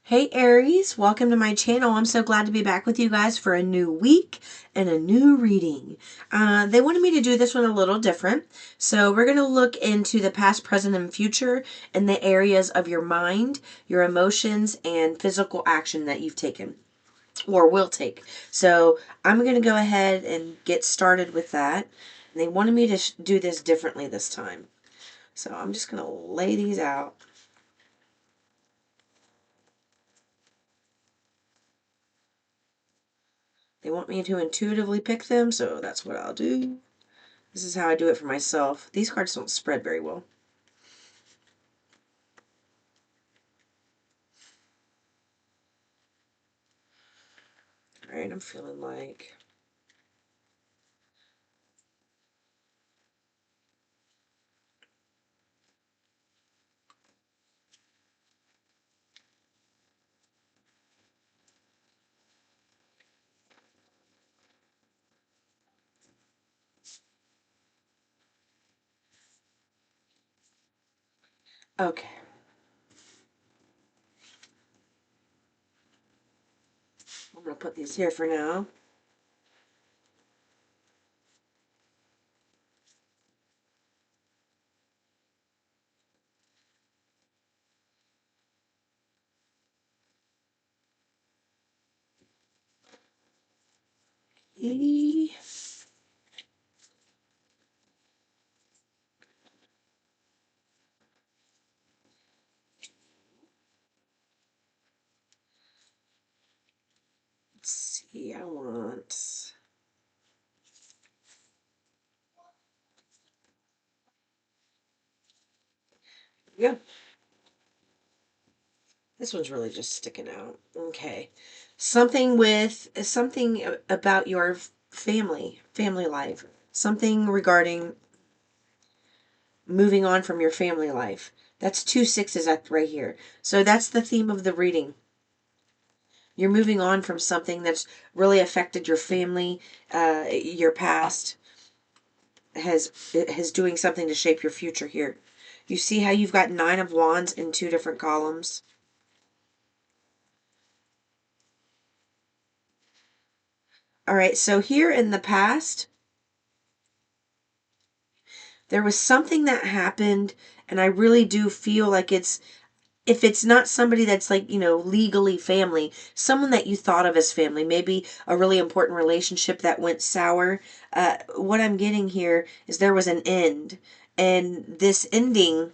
Hey Aries, welcome to my channel. I'm so glad to be back with you guys for a new week and a new reading. They wanted me to do this one a little different. So we're going to look into the past, present, and future in the areas of your mind, your emotions, and physical action that you've taken or will take. So I'm going to go ahead and get started with that. And they wanted me to do this differently this time. So I'm just going to lay these out. They want me to intuitively pick them, so that's what I'll do. This is how I do it for myself. These cards don't spread very well. Alright, I'm feeling like... Okay. I'm going to put these here for now. Let's see, I want... Yeah. This one's really just sticking out. Okay. Something about your family life. Something regarding moving on from your family life. That's 2 sixes right here. So that's the theme of the reading. You're moving on from something that's really affected your family, your past has doing something to shape your future here. You see how you've got 9 of Wands in 2 different columns? All right, so here in the past, there was something that happened, and I really do feel like if it's not somebody that's like, legally family, someone that you thought of as family, maybe a really important relationship that went sour. What I'm getting here is there was an end, and this ending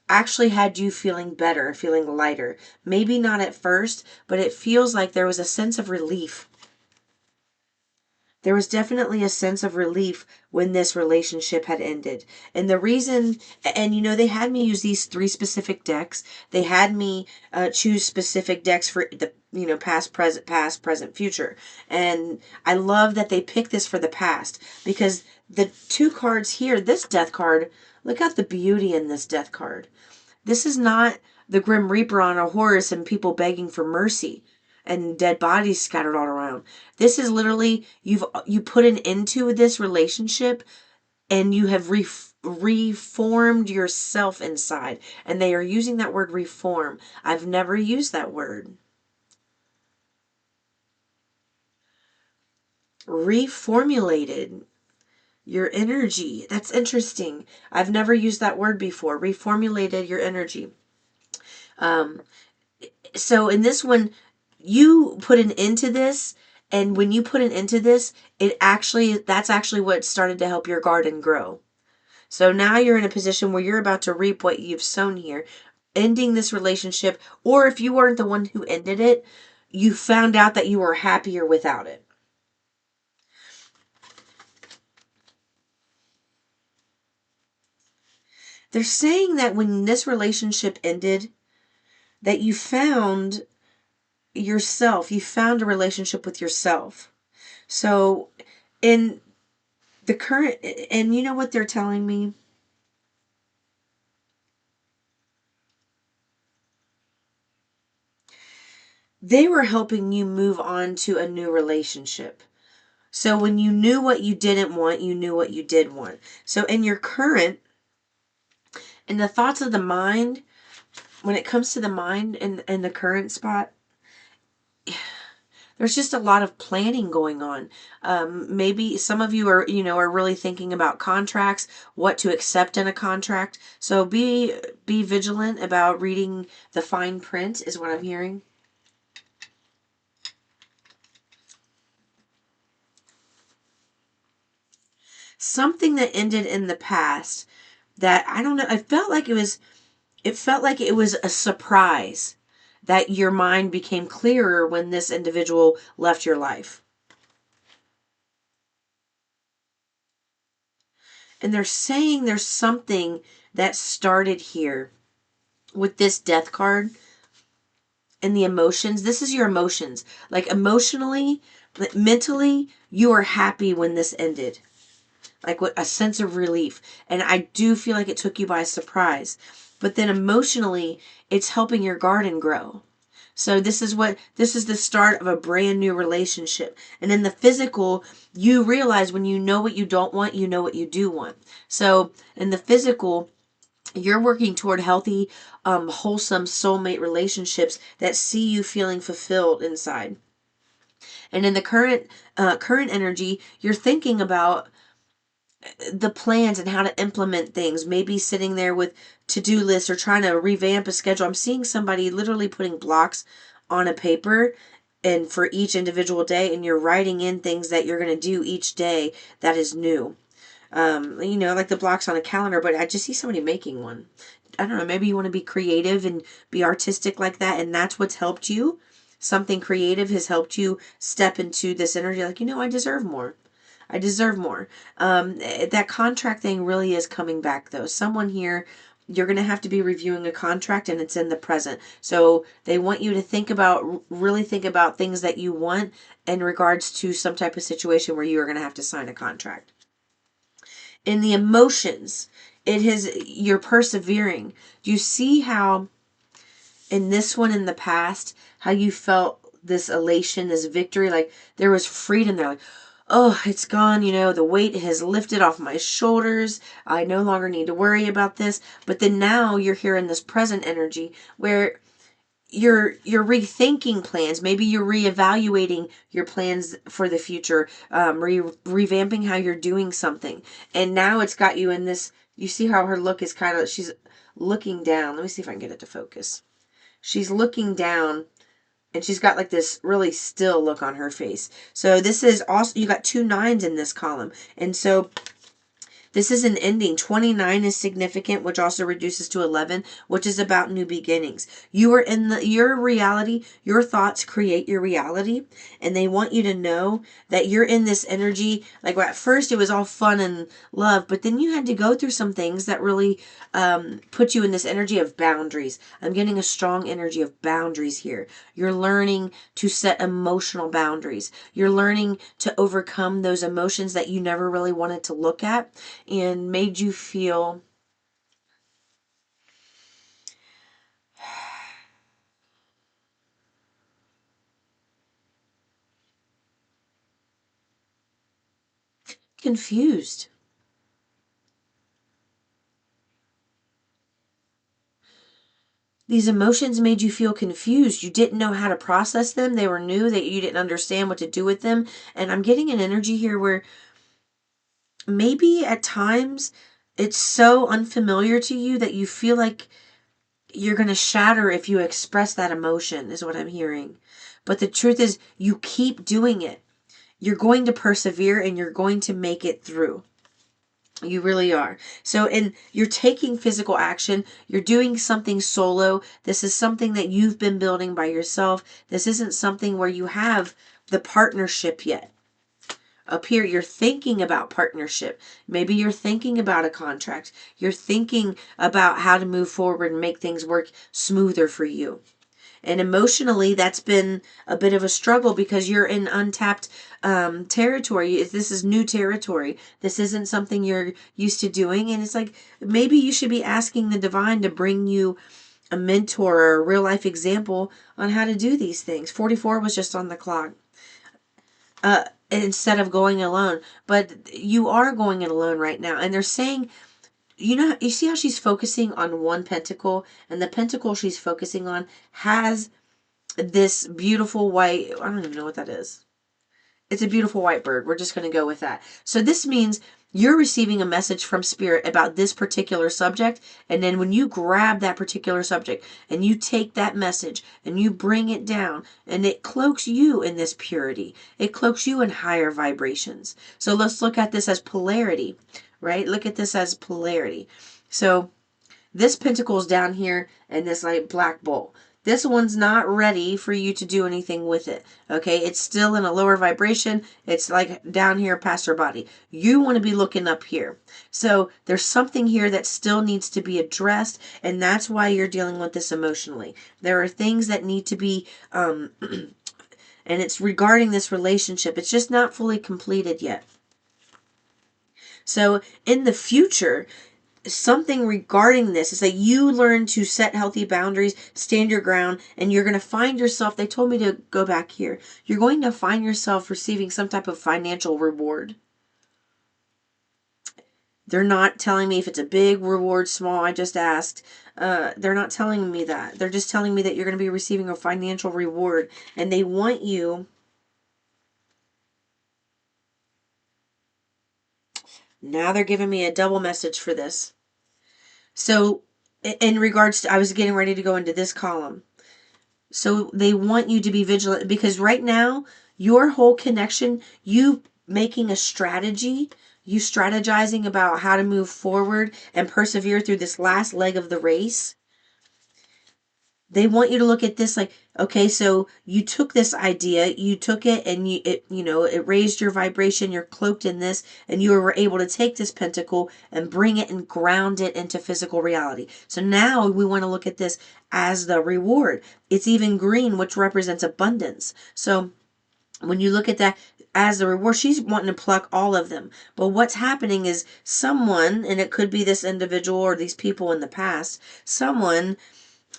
actually had you feeling better, feeling lighter. Maybe not at first, but it feels like there was a sense of relief. There was definitely a sense of relief when this relationship had ended. And the reason, and they had me use these 3 specific decks. They had me choose specific decks for the, past, present, future. And I love that they picked this for the past because the 2 cards here, this death card, look at the beauty in this death card. This is not the Grim Reaper on a horse and people begging for mercy and dead bodies scattered all around. This is literally you put an end to this relationship and you have reformed yourself inside. And they are using that word reform. I've never used that word. Reformulated your energy. That's interesting. I've never used that word before. Reformulated your energy. So in this one, you put an end to this, and when you put an end to this, that's actually what started to help your garden grow. So now you're in a position where you're about to reap what you've sown here, ending this relationship, or if you weren't the one who ended it, you found out that you were happier without it. They're saying that when this relationship ended, that you found yourself, you found a relationship with yourself. So in the current, and you know what they're telling me? They were helping you move on to a new relationship. So when you knew what you didn't want, you knew what you did want. So in your current, in the thoughts of the mind, when it comes to the mind and the current spot, there's just a lot of planning going on. Maybe some of you are, are really thinking about contracts, what to accept in a contract. So be vigilant about reading the fine print, is what I'm hearing. Something that ended in the past that, I don't know, it felt like it was a surprise that your mind became clearer when this individual left your life. And they're saying there's something that started here with this death card and the emotions. This is your emotions. Like emotionally, mentally, you are happy when this ended. Like what a sense of relief. And I do feel like it took you by surprise. But then emotionally, it's helping your garden grow. So this is the start of a brand new relationship. And in the physical, you realize when you know what you don't want, you know what you do want. So in the physical, you're working toward healthy, wholesome soulmate relationships that see you feeling fulfilled inside. And in the current energy, you're thinking about the plans and how to implement things. Maybe sitting there with to-do lists or trying to revamp a schedule. I'm seeing somebody literally putting blocks on a paper and for each individual day, and you're writing in things that you're going to do each day that is new. Like the blocks on a calendar, but I just see somebody making one. I don't know, maybe you want to be creative and be artistic like that, and that's what's helped you. Something creative has helped you step into this energy like, I deserve more. I deserve more. That contract thing really is coming back, though. Someone here, you're going to have to be reviewing a contract, and it's in the present. So they want you to really think about things that you want in regards to some type of situation where you are going to have to sign a contract. In the emotions, you're persevering. Do you see how in this one in the past, how you felt this elation, this victory, like there was freedom there, like, oh, it's gone, the weight has lifted off my shoulders. I no longer need to worry about this. But then now you're here in this present energy where you're rethinking plans. Maybe you're reevaluating your plans for the future, revamping how you're doing something. And now it's got you in this, you see how her look is kind of, she's looking down. Let me see if I can get it to focus. She's looking down and she's got like this really still look on her face. So this is also, you got 2 9s in this column. And so this is an ending. 29 is significant, which also reduces to 11, which is about new beginnings. You are in your reality. Your thoughts create your reality. And they want you to know that you're in this energy. Like at first it was all fun and love, but then you had to go through some things that really put you in this energy of boundaries. I'm getting a strong energy of boundaries here. You're learning to set emotional boundaries. You're learning to overcome those emotions that you never really wanted to look at and made you feel confused. These emotions made you feel confused. You didn't know how to process them. They were new, that you didn't understand what to do with them. And I'm getting an energy here where maybe at times it's so unfamiliar to you that you feel like you're going to shatter if you express that emotion, is what I'm hearing. But the truth is, you keep doing it. You're going to persevere and you're going to make it through. You really are. So, and you're taking physical action. You're doing something solo. This is something that you've been building by yourself. This isn't something where you have the partnership yet. Up here, you're thinking about partnership. Maybe you're thinking about a contract. You're thinking about how to move forward and make things work smoother for you. And emotionally, that's been a bit of a struggle because you're in untapped territory. This is new territory. This isn't something you're used to doing. And it's like, maybe you should be asking the divine to bring you a mentor or a real life example on how to do these things. 44 was just on the clock. Instead of going alone. But you are going it alone right now. And they're saying you see how she's focusing on one pentacle, and the pentacle she's focusing on has this beautiful white, I don't even know what that is. It's a beautiful white bird. We're just going to go with that. So this means you're receiving a message from spirit about this particular subject. And then when you grab that particular subject and you take that message and you bring it down, and it cloaks you in this purity, it cloaks you in higher vibrations. So let's look at this as polarity, right? Look at this as polarity. So this pentacle is down here in this like black bowl. This one's not ready for you to do anything with it. Okay, it's still in a lower vibration. It's like down here past her body. You want to be looking up here. So there's something here that still needs to be addressed, and that's why you're dealing with this emotionally. There are things that need to be, and it's regarding this relationship. It's just not fully completed yet. So in the future, something regarding this is that you learn to set healthy boundaries, stand your ground, and you're going to find yourself, they told me to go back here, you're going to find yourself receiving some type of financial reward. They're not telling me if it's a big reward, small, I just asked. They're not telling me that. They're just telling me that you're going to be receiving a financial reward, and they want you. Now they're giving me a double message for this. So in regards to, I was getting ready to go into this column. So they want you to be vigilant, because right now, your whole connection, you making a strategy, you strategizing about how to move forward and persevere through this last leg of the race. They want you to look at this like, okay, so you took this idea, you took it, and it raised your vibration, you're cloaked in this, and you were able to take this pentacle and bring it and ground it into physical reality. So now we want to look at this as the reward. It's even green, which represents abundance. So when you look at that as the reward, she's wanting to pluck all of them. But what's happening is someone, and it could be this individual or these people in the past, someone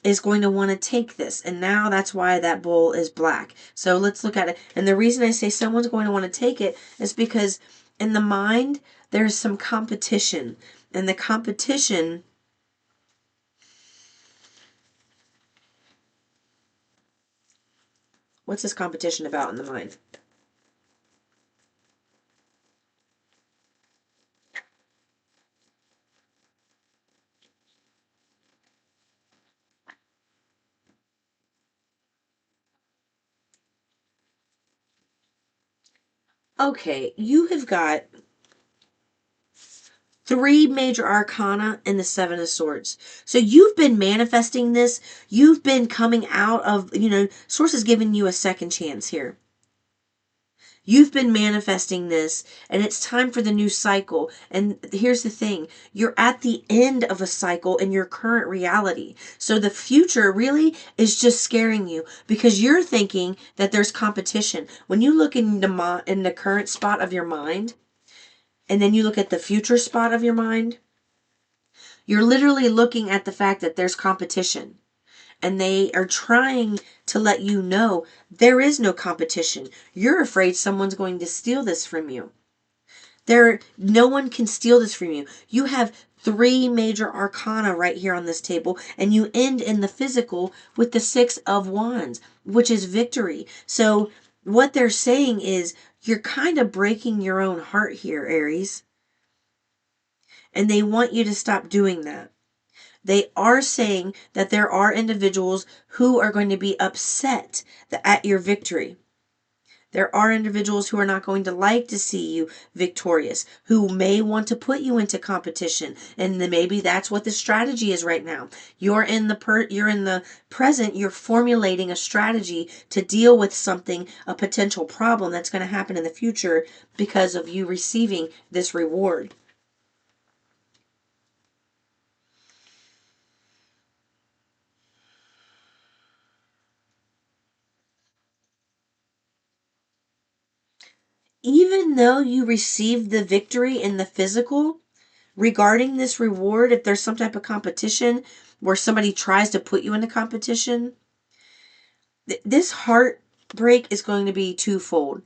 is going to want to take this. And now that's why that bowl is black. So let's look at it. And the reason I say someone's going to want to take it is because in the mind, there's some competition. And the competition, what's this competition about in the mind? Okay, you have got three major arcana and the seven of swords. So you've been manifesting this. You've been coming out of, source is giving you a second chance here. You've been manifesting this, and it's time for the new cycle. And here's the thing, you're at the end of a cycle in your current reality. So the future really is just scaring you because you're thinking that there's competition. When you look in the current spot of your mind, and then you look at the future spot of your mind, you're literally looking at the fact that there's competition. And they are trying to let you know there is no competition. You're afraid someone's going to steal this from you. No one can steal this from you. You have three major arcana right here on this table, and you end in the physical with the Six of Wands, which is victory. So what they're saying is you're kind of breaking your own heart here, Aries. And they want you to stop doing that. They are saying that there are individuals who are going to be upset at your victory. There are individuals who are not going to like to see you victorious, who may want to put you into competition, and then maybe that's what the strategy is right now. You're in the present. You're formulating a strategy to deal with something, a potential problem that's going to happen in the future because of you receiving this reward. Even though you received the victory in the physical, regarding this reward, if there's some type of competition where somebody tries to put you into competition, this heartbreak is going to be twofold.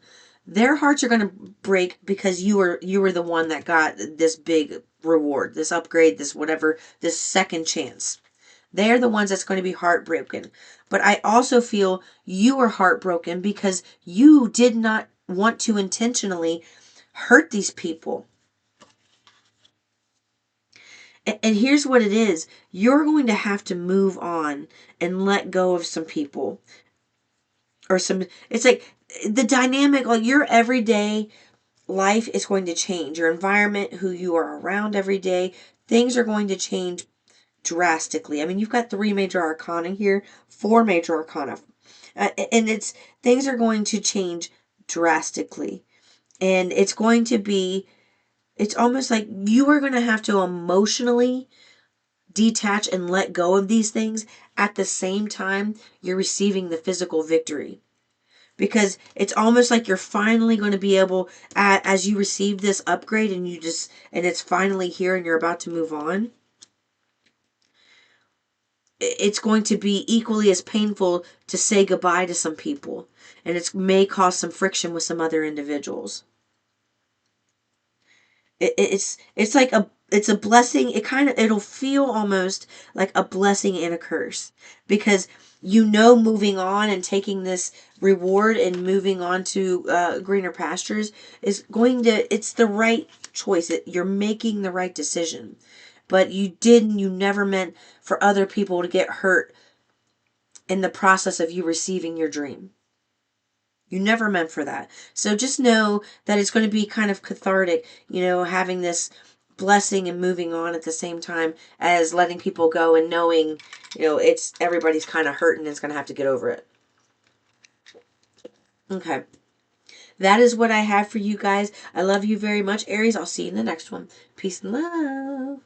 Their hearts are going to break because you were the one that got this big reward, this upgrade, this whatever, this second chance. They're the ones that's going to be heartbroken. But I also feel you are heartbroken because you did not want to intentionally hurt these people. And here's what it is. You're going to have to move on and let go of some people. Or some, it's like the dynamic, like your everyday life is going to change. Your environment, who you are around every day, things are going to change drastically. I mean, you've got 3 major arcana here, 4 major arcana. And it's, things are going to change drastically. And it's going to be, it's almost like you are going to have to emotionally detach and let go of these things at the same time you're receiving the physical victory. Because it's almost like you're finally going to be able, as you receive this upgrade and you just, and it's finally here and you're about to move on, it's going to be equally as painful to say goodbye to some people. And it may cause some friction with some other individuals. It's like it's a blessing. It'll feel almost like a blessing and a curse, because moving on and taking this reward and moving on to greener pastures is going to, it's the right choice. You're making the right decision, but you never meant for other people to get hurt in the process of you receiving your dream. You never meant for that. So just know that it's going to be kind of cathartic, having this blessing and moving on at the same time as letting people go and knowing, it's everybody's kind of hurting and is going to have to get over it. Okay. That is what I have for you guys. I love you very much, Aries. I'll see you in the next one. Peace and love.